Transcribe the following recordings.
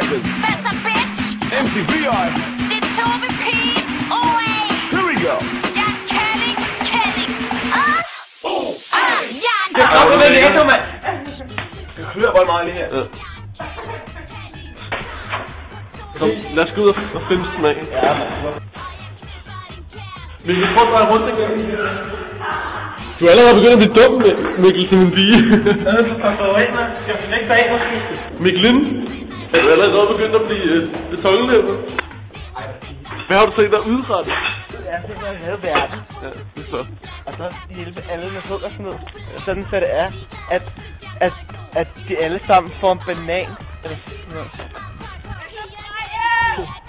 motherfuckers. That's a bitch. MCV, Det er Tobi P. OA. here we go. Jeg er Kælling. Det er godt med det, mand. Jeg klør bare meget lige her. Så lad os gå ud og finde smagen. Ja, mand. Vi kan prøve at dreje rundt igen. Du er allerede begyndt at blive dum, Mikkel, som en pige. Mikkelin, er du allerede begyndt at blive betonlæber? Hvad har du tænkt dig at udrette? Jeg har tænkt mig at redde verden. Ja, det er så. Og så hjælpe alle med hungersnød. Sådan så det er, at de alle sammen får en banan. Eller sådan noget.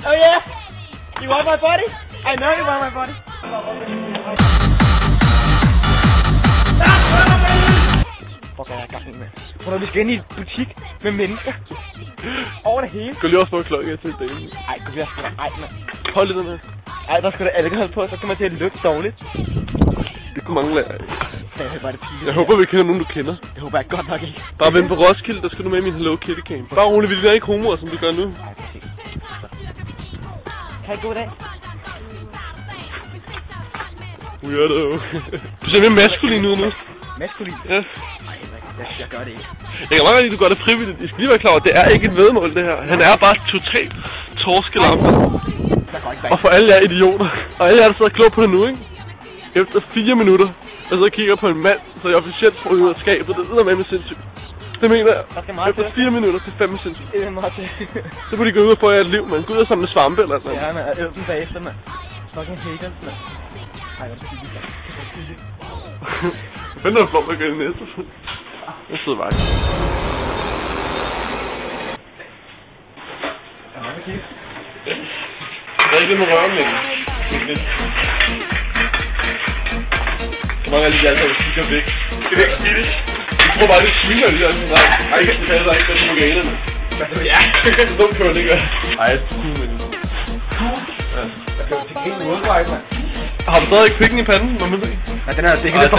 Oh yeah! You want my body? I know you want my body. Fuck, jeg er gang med. Prøv at vi skal ind i en butik med mennesker. Over det hele. Skal lige også få klokken til dagen? Ej, gå vi også ej, mand. Hold lidt med. Ej, der skal da alkohol på, så kommer det til at lugte dårligt. Det kunne mange lære af. Jeg håber, vi kender nogen, du kender. Jeg håber jeg godt nok ikke. Bare vent på Roskilde, der skal du med i min Hello Kitty Camp. Bare roligt, vi er ikke homoer, som du gør nu. Ha' en god dag. Weirdo. Du ser mere maskulin ud nu. Maskulin? Ja. Nej, jeg gør det ikke. Jeg kan meget godt lide, at du gør det frivilligt. I skal lige være klar over, det er ikke et vedmål, det her. Han er bare totalt torskelampe. Og for alle jer idioter. Og alle jer, der sidder klog på det nu, ikke? Efter 4 minutter, og så kigger på en mand, så jeg officielt får ud af skabet. Det er med sindssygt. Det mener jeg. Efter 4 minutter til 5 sindssygt. Det er meget til. Så må de gå ud og få jer et liv, man. Gå ud og samle svampe eller sådan. Ja, man. Og æd dem bagefter, man. Fucking haters, man. Ej, hvor er det fint. Hvad fanden er der flot, der gør det næste? Jeg sidder bare. Der er ikke lidt med røven, Mikkel. Så mange af de alle, der kigger væk. Det er ikke skidt. Jeg tror bare, det svinger lige der. Nej, det passer ikke, der er moganerne. Ja, det er dumt, kører det ikke. Ej, det er cool, Mikkel. Ja. Jeg kan jo tænke helt modvej, mand. Har du stadig ikke pikken i panden, må man se? Nej, den er altså ikke lidt for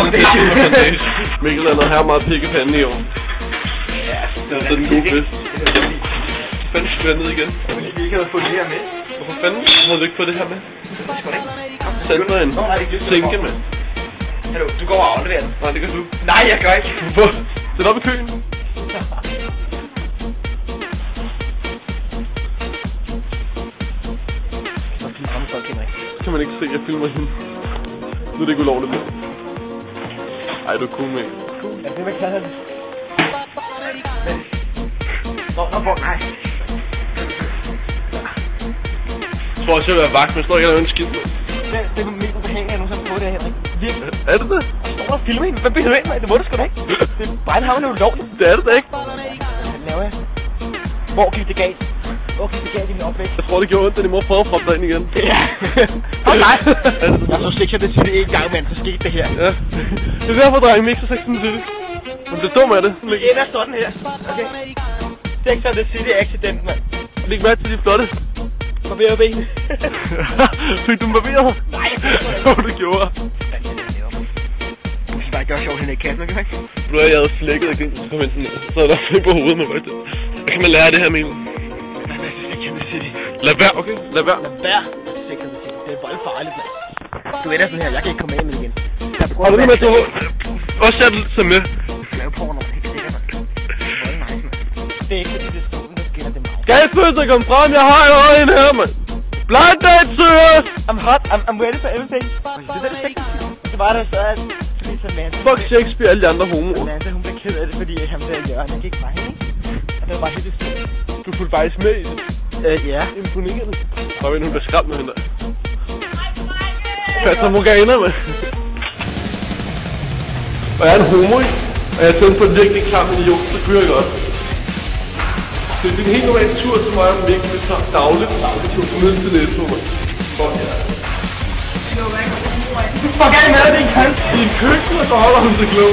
Mikkel er noget her meget pik i panden i år. Ja, det er den gode fest. Fanden skal vi ned igen? Vi ikke havde fået det her med. Hvorfor fanden havde du ikke fået det her med? Det skal ikke. Send mig en sænke med. Hallo, du går og afleverer den. Nej, det gør du. Nej, jeg gør ikke. Hvorfor? Sæt op i køen. Kan man ikke se, at jeg filmer hende. Nu er det ikke ulovligt. Ej, du er cool, mate. Ja, det vil jeg det. Nej. Jeg tror også, jeg vil være vagt, men jeg står ikke og laver en skidt. Det er mest ubehageligt, at jeg nogensinde prøvet det her, Henrik. Virkelig. Er det det? Jeg står og filmer hende. Hvad bliver du ind med? Det må du sgu da ikke. Det er bare en havne ulovligt. Det er det da ikke. Hvad laver jeg? Hvor gik det galt? Hvor gik det galt i min opvækst? Jeg tror, det gjorde ondt, at I må prøve at proppe dig ind igen. Ja. Åh nej! Jeg så Sex and the City en gang, mand, så skete det her. Ja. Det er derfor, drenge, vi ikke så Sex and the City. Men det er dumt af det. Vi ender sådan her. Okay. Sex and the City accident, mand. Læg mærke til de flotte. Barberer ben. Fik du dem barberet? Nej, Hvad det gjorde? Du skal bare gøre sjovt hende i kassen, ikke? Nu er jeg havde flækket og grin, så kom jeg sådan ned. Så er der flæk på hovedet med rygtet. Hvad kan man lære af det her, Mikkel? Lad være, okay? Lad være. Lad være. Sex and the City. Det er voldfarligt, mand. Du ender sådan her. Jeg kan ikke komme af med igen. Har du nu med, at du også er lidt så med? Lave porno, helt sikkert, mand. Vold nice, mand. Det er ikke fordi, det er solen, der skinner det meget. Galpølser, kom frem, jeg har jo øjen her, mand. Blind date, serious! I'm hot, I'm ready for everything. Det er det Sex and the City. Så var der så, at fordi Samantha... Fuck Shakespeare og alle de andre homoer. Samantha, hun blev ked af det, fordi han blev Jørgen. Jeg gik bare hende, ikke? Og det var bare helt det. Du fulgte faktisk med i det. Ja. Imponerende. Og ved hun bliver skræmt med hende der. Fata Morgana, mand. Og jeg er en homo, ikke? Og jeg er tænkt på en virkelig klam idiot, så kunne jeg godt. Det er en helt normal tur, som jeg og Mikkel vil tage dagligt tur ned til Netto, mand. Fuck ja. Fuck af med det, din kant. I en køkken, og så holder hun sig klog.